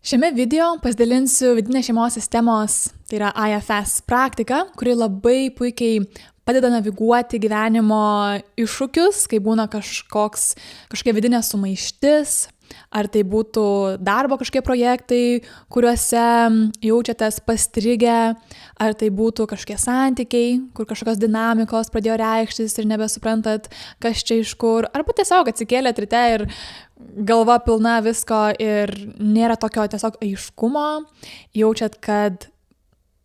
Šiame video pasidalinsiu vidinės šeimos sistemos, tai yra IFS praktika, kuri labai puikiai padeda naviguoti gyvenimo iššūkius, kai būna kažkokia vidinė sumaištis, ar tai būtų darbo kažkokie projektai, kuriuose jaučiatės pastrigę, ar tai būtų kažkokie santykiai, kur kažkokios dinamikos pradėjo reikštis ir nebesuprantat, kas čia iš kur, arba tiesiog atsikėlėt ryte ir galva pilna visko ir nėra tokio tiesiog aiškumo, jaučiat, kad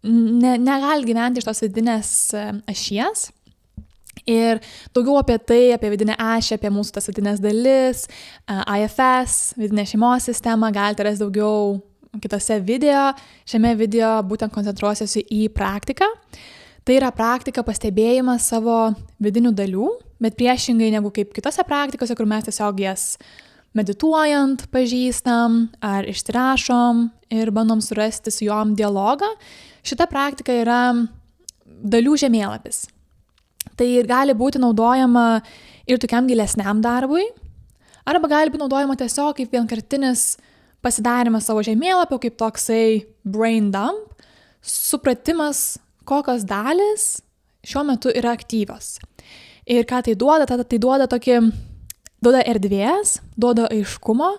negali gyventi iš tos vidinės ašies. Ir daugiau apie tai, apie vidinę ašį, apie mūsų tas vidinės dalis, IFS, vidinę šeimos sistemą, galite rasti daugiau kitose video. Šiame video būtent koncentruosiuosi į praktiką. Tai yra praktika pastebėjimas savo vidinių dalių, bet priešingai negu kaip kitose praktikose, kur mes tiesiog jas medituojant pažįstam ar išsirašom ir bandom surasti su jom dialogą. Šita praktika yra dalių žemėlapis. Tai gali būti naudojama ir tokiam gilesniam darbui, arba gali būti naudojama tiesiog kaip vienkartinis pasidarimas savo žemėlapio, kaip toksai brain dump, supratimas, kokios dalis šiuo metu yra aktyvios. Ir ką tai duoda, tai duoda erdvės, duoda aiškumo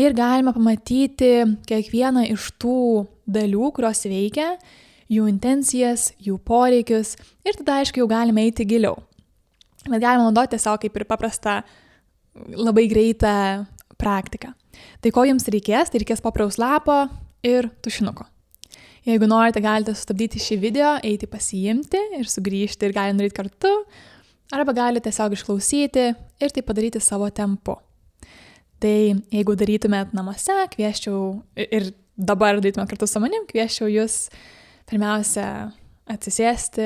ir galima pamatyti kiekvieną iš tų dalių, kurios veikia, jų intencijas, jų poreikius ir tada aišku jau galime eiti giliau. Bet galima naudoti tiesiog kaip ir paprastą, labai greitą praktiką. Tai ko jums reikės? Tai reikės popieriaus lapo ir tušinuko. Jeigu norite, galite sustabdyti šį video, eiti pasiimti ir sugrįžti ir galite daryti kartu, arba galite tiesiog išklausyti ir tai padaryti savo tempu. Tai jeigu darytumėt namuose, kviesčiau ir dabar darytumėt kartu su manim, kviesčiau jūs pirmiausia atsisėsti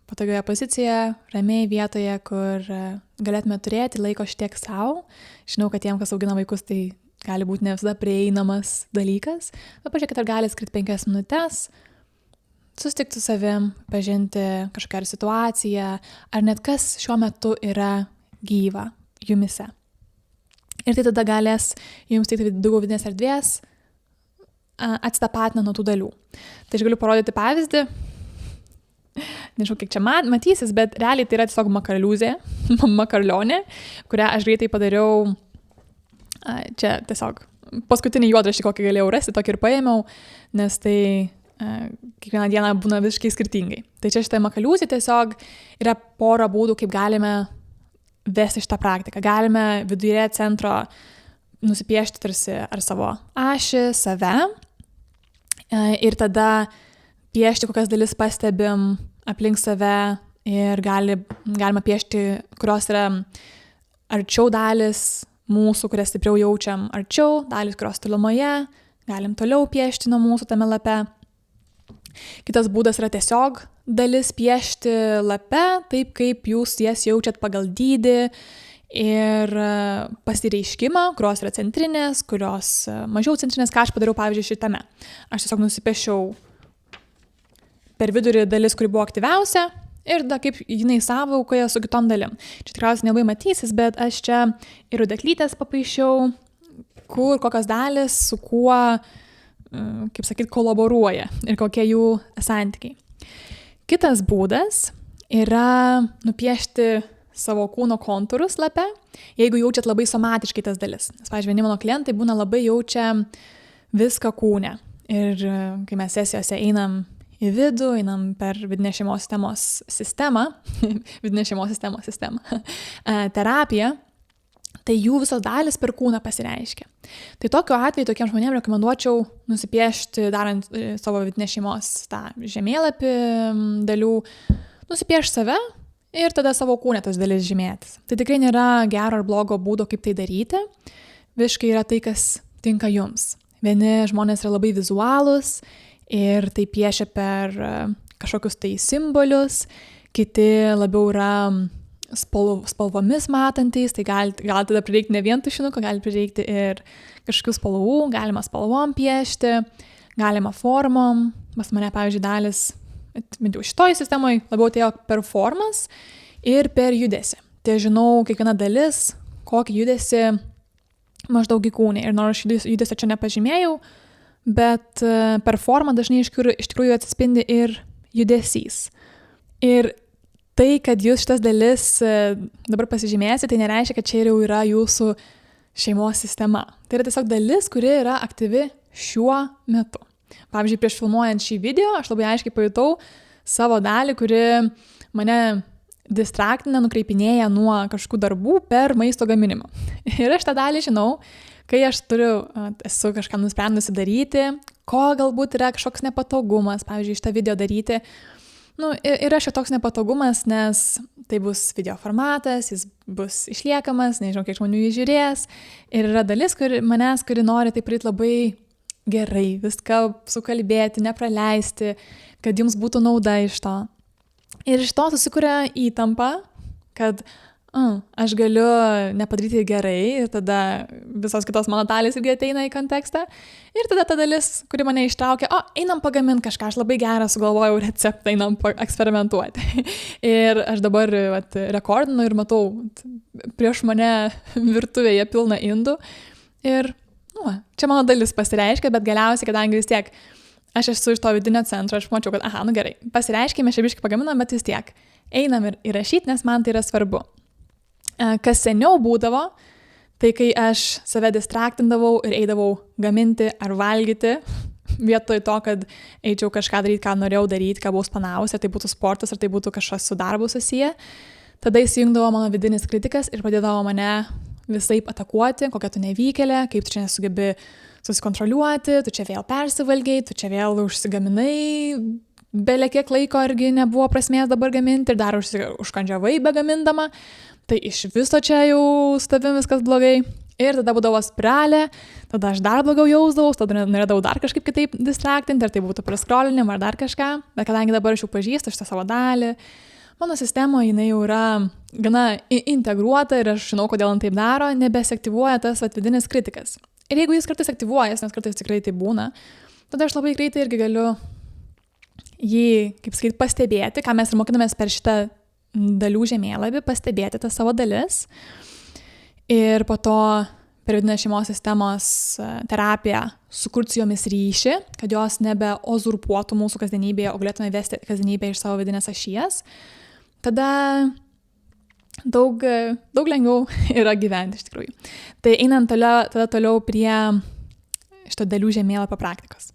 patogioje pozicijoje, ramiai vietoje, kur galėtume turėti laiko šitiek savo. Žinau, kad tiem, kas augina vaikus, tai gali būti ne visada prieinamas dalykas, bet pažiūrėkit, ar gali skirti 5 minutes, susitikti su savim, pažinti kažkokią situaciją, ar net kas šiuo metu yra gyva jumise. Ir tai tada galės jums teikti daugiau vidinės erdvės, atsitapatina nuo tų dalių. Tai aš galiu parodyti pavyzdį, nežinau, kiek čia matysis, bet realiai tai yra tiesiog makarlionė, kurią aš greitai padariau, čia tiesiog paskutinį juodraštį, kokį galėjau rasti, tokį ir paėmiau, nes tai kiekvieną dieną būna visiškai skirtingai. Tai čia šitą makaliūzį tiesiog yra pora būdų, kaip galime vesti šitą praktiką. Galime viduje centro nusipiešti tarsi ar savo ašį, save ir tada piešti, kokias dalis pastebim aplink save ir galima piešti, kurios yra arčiau dalis mūsų, kurias stipriau jaučiam arčiau, dalis, kurios tolumoje, galim toliau piešti nuo mūsų tame lape. Kitas būdas yra tiesiog dalis piešti lape, taip kaip jūs jas jaučiat pagal dydį ir pasireiškimą, kurios yra centrinės, kurios mažiau centrinės, ką aš padariau pavyzdžiui šitame. Aš tiesiog nusipiešiau per vidurį dalis, kuri buvo aktyviausia ir tada kaip jinai sąvaukoje su kitom dalim. Čia tikriausiai nelabai matysis, bet aš čia ir rudeklytės papaišiau, kur kokios dalis su kuo, kaip sakyt, kolaboruoja ir kokie jų santykiai. Kitas būdas yra nupiešti savo kūno kontūrus lape, jeigu jaučiat labai somatiškai tas dalis. Nes, pavyzdžiui, vieni mano klientai būna labai jaučia viską kūne. Ir kai mes sesijose einam į vidų, einam per vidinės šeimos sistemą, terapiją, tai jų visos dalis per kūną pasireiškia. Tai tokiu atveju tokiem žmonėm rekomenduočiau nusipiešti, darant savo vidinės šeimos tą žemėlapį dalių, nusipiešti save ir tada savo kūne tas dalis žymėtis. Tai tikrai nėra gero ar blogo būdo, kaip tai daryti. Visiškai yra tai, kas tinka jums. Vieni žmonės yra labai vizualūs ir tai piešia per kažkokius tai simbolius, kiti labiau yra spalvomis matantys, tai gali tada prireikti ne vien tušinuko, gali prireikti ir kažkokių spalvų, galima spalvom piešti, galima formom. Pas mane, pavyzdžiui, dalis, bent jau šitoj sistemoje, labiau atėjo per formas ir per judesį. Tai žinau kiekviena dalis, kokį judesį maždaug įkūnė. Ir nors judesio čia nepažymėjau, bet per formą dažnai iš tikrųjų atsispindi ir judesys. Ir tai, kad jūs šitas dalis dabar pasižymėsite, tai nereiškia, kad čia jau yra jūsų šeimos sistema. Tai yra tiesiog dalis, kuri yra aktyvi šiuo metu. Pavyzdžiui, prieš filmuojant šį video, aš labai aiškiai pajutau savo dalį, kuri mane distraktina, nukreipinėja nuo kažkokių darbų per maisto gaminimą. Ir aš tą dalį žinau, kai aš esu kažką nusprendusi daryti, ko galbūt yra kažkoks nepatogumas, pavyzdžiui, šitą video daryti. Yra šitoks nepatogumas, nes tai bus video formatas, jis bus išliekamas, nežinau, kiek žmonių jį žiūrės. Ir yra dalis kuri nori tai daryti labai gerai, viską sukalbėti, nepraleisti, kad jums būtų nauda iš to. Ir iš to susikuria įtampa, kad aš galiu nepadaryti gerai ir tada visos kitos mano dalys irgi ateina į kontekstą. Ir tada ta dalis, kuri mane ištraukia, einam pagaminti kažką, aš labai gerą sugalvojau receptą, einam eksperimentuoti. Ir aš dabar rekordinu ir matau prieš mane virtuvėje pilna indų. Ir čia mano dalis pasireiškia, bet galiausiai, kadangi vis tiek aš esu iš to vidinio centro, aš mačiau, kad gerai, pasireiškia, mes šiaip pagaminam, bet vis tiek einam ir įrašyti, nes man tai yra svarbu. Kas seniau būdavo, tai kai aš save distraktindavau ir eidavau gaminti ar valgyti, vietoj to, kad eičiau kažką daryti, ką norėjau daryti, ką buvau planavusi, ar tai būtų sportas, ar tai būtų kažkas su darbu susiję, tada įsijungdavo mano vidinis kritikas ir pradėdavo mane visaip atakuoti, kokia tu nevykėlė, kaip tu čia nesugebi susikontroliuoti, tu čia vėl persivalgiai, tu čia vėl užsigaminai, belė kiek laiko irgi nebuvo prasmės dabar gaminti ir dar užkandžiavai begamindama, tai iš viso čia jau su tavim viskas blogai. Ir tada būdavo spiralė, tada aš dar blogiau jausdavau, tada norėdavau dar kažkaip kitaip distraktinti, ar tai būtų prascrollinim ar dar kažką, bet kadangi dabar aš jau pažįstu šitą savo dalį, mano sistemoje jinai jau yra gana integruota ir aš žinau, kodėl jin taip daro, nebesiaktyvuoja tas vidinis kritikas. Ir jeigu jis kartais aktyvuojas, nes kartais tikrai tai būna, tada aš labai greitai irgi galiu jį, pastebėti, ką mes ir mokinamės per šitą dalių žemėlapį, pastebėti tą savo dalis. Ir po to per vidinę šeimos sistemos terapiją sukurti su jomis ryšį, kad jos nebeozurpuotų mūsų kasdienybėje, o galėtume vesti kasdienybėje iš savo vidinės ašies. Tada daug lengviau yra gyventi iš tikrųjų. Tai einant toliau prie šito dalių žemėlapio praktikos.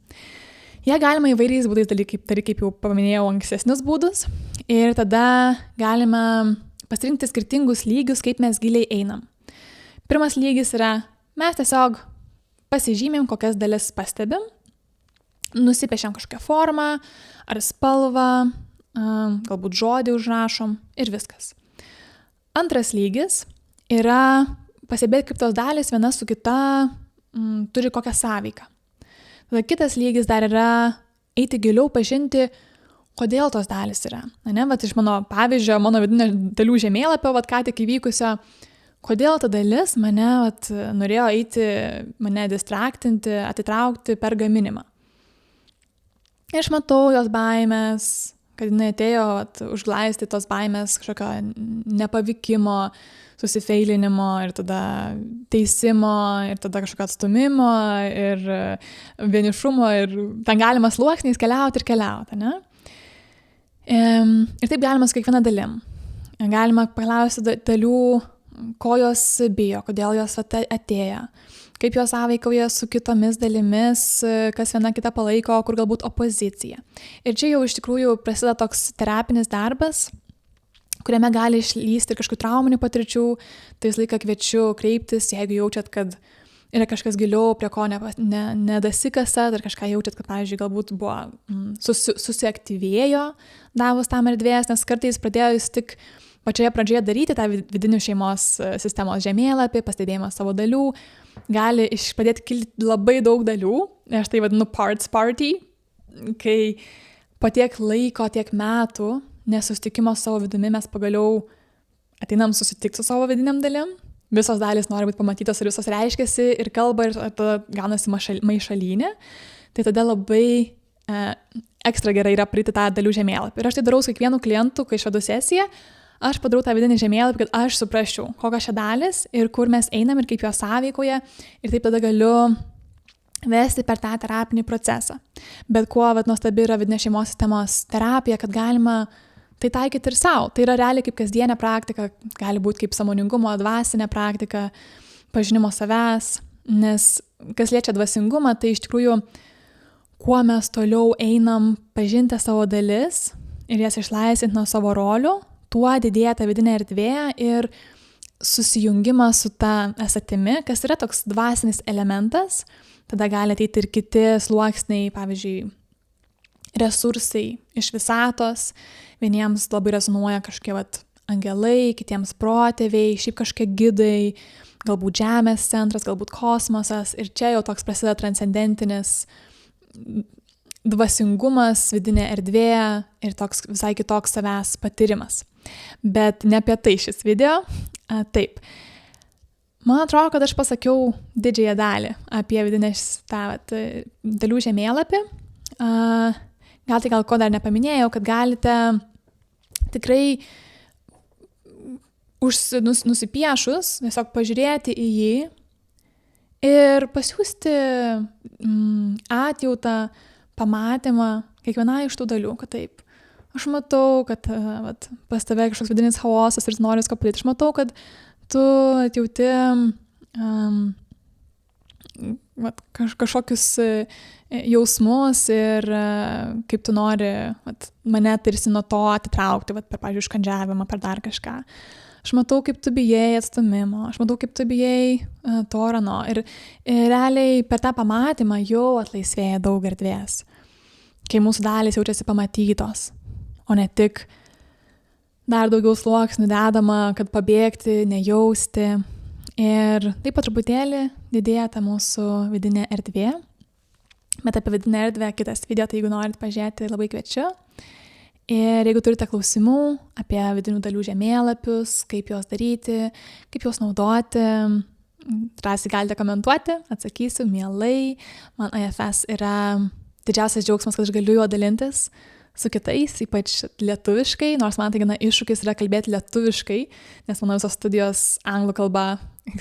Jie galima įvairiais būdais daryti, kaip jau paminėjau, ankstesnius būdus. Ir tada galime pasirinkti skirtingus lygius, kaip mes giliai einam. Pirmas lygis yra, mes tiesiog pasižymėm, kokias dalis pastebim, nusipiešiam kažkokią formą ar spalvą, galbūt žodį užrašom ir viskas. Antras lygis yra pastebėti, kaip tos dalys viena su kita turi kokią sąveiką. Tada kitas lygis dar yra eiti giliau, pažinti, kodėl tos dalys yra. Vat iš mano pavyzdžio, mano vidinio dalių žemėlapio, ką tik įvykusio, kodėl ta dalis mane norėjo eiti, mane distraktinti, atitraukti per gaminimą. Ir aš matau jos baimės, kad jinai atėjo užglaisti tos baimės kažkokio nepavykimo, susifeilinimo ir tada teisimo ir tada kažkokio atstumimo ir vienišumo ir ten galima sluoksniais keliauti ir keliauti, ne? Ir taip galima su kiekviena dalim. Galima paklausti dalių, ko jos bijo, kodėl jos atėjo, kaip jos sąveikauja su kitomis dalimis, kas viena kitą palaiko, kur galbūt opozicija. Ir čia jau iš tikrųjų prasideda toks terapinis darbas, kuriame gali išlysti ir kažkokių trauminių patirčių, tai visą laiką kviečiu kreiptis, jeigu jaučiat, kad yra kažkas giliau, prie ko nedasikasat, ar kažką jaučiat, kad, pavyzdžiui, galbūt buvo susiaktyvėjo davus tam erdvės, nes kartais pradėjus tik pačioje pradžioje daryti tą vidinių šeimos sistemos žemėlapį, pastebėjimą savo dalių, gali pradėti kilti labai daug dalių, aš tai vadinu parts party, kai po tiek laiko, tiek metų nesusitikimo savo vidumi mes pagaliau ateinam susitikti su savo vidiniam dalim. Visos dalys nori būti pamatytos ir visos reiškiasi ir kalba ir tada gaunasi maišalynė. Tai tada labai ekstra gerai yra priti tą dalių žemėlapį. Ir aš tai darau su kiekvienu klientu, kai išvedu sesiją, aš padarau tą vidinį žemėlapį, kad aš suprasčiau, kokios čia dalis ir kur mes einam ir kaip jos sąveikoje. Ir taip tada galiu vesti per tą terapinį procesą. Bet kuo nuostabi yra vidinės šeimos sistemos terapija, kad galima tai taikyti ir savo. Tai yra realiai kaip kasdienė praktika, gali būti kaip sąmoningumo, dvasinė praktika, pažinimo savęs, nes kas liečia dvasingumą, tai iš tikrųjų, kuo mes toliau einam pažinti savo dalis ir jas išlaisvinti nuo savo rolių, tuo didėja ta vidinė erdvė ir susijungimas su ta esatimi, kas yra toks dvasinis elementas. Tada gali ateiti ir kiti sluoksniai, pavyzdžiui, resursai iš visatos. Vieniems labai rezonuoja kažkokie angelai, kitiems protėviai, šiaip kažkokie gidai, galbūt žemės centras, galbūt kosmosas. Ir čia jau toks prasideda transcendentinis dvasingumas, vidinė erdvė ir toks visai kitoks savęs patyrimas. Bet ne apie tai šis video. Taip. Man atrodo, kad aš pasakiau didžiąją dalį apie vidinę dalių žemėlapį. Gal ko dar nepaminėjau, kad galite tikrai nusipiešus, tiesiog pažiūrėti į jį ir pasiųsti atjautą, pamatymą kiekvienai iš tų dalių, kad taip. Aš matau, kad pas tave kažkoks vidinis chaosas ir tu nori viską padaryti. Aš matau, kad tu atjauti kažkokius jausmus ir kaip tu nori mane tarsi nuo to atitraukti, per, pavyzdžiui, užkandžiavimą, per dar kažką. Aš matau, kaip tu bijai atstumimo, aš matau, kaip tu bijai to ar ano. Ir realiai per tą pamatymą jau atlaisvėja daug erdvės, kai mūsų dalys jaučiasi pamatytos, o ne tik dar daugiau sluoksnių dedama, kad pabėgti, nejausti. Ir taip pat truputėlį didėja ta mūsų vidinė erdvė. Bet apie vidinę erdvę kitas video, tai jeigu norit pažiūrėti, labai kviečiu. Ir jeigu turite klausimų apie vidinių dalių žemėlapius, kaip juos daryti, kaip juos naudoti, drąsiai galite komentuoti, atsakysiu mielai. Man IFS yra didžiausias džiaugsmas, kad aš galiu juo dalintis su kitais, ypač lietuviškai, nors man tai gana iššūkis yra kalbėti lietuviškai, nes mano visos studijos anglų kalba,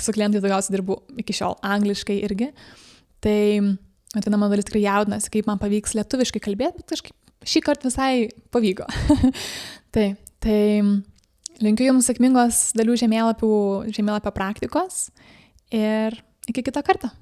su klientais daugiausiai dirbu iki šiol angliškai irgi. Tai mano dalis tikrai jaudinasi, kaip man pavyks lietuviškai kalbėti, bet kažkaip šį kartą visai pavyko. Tai linkiu jums sėkmingos dalių žemėlapio praktikos ir iki kito karto.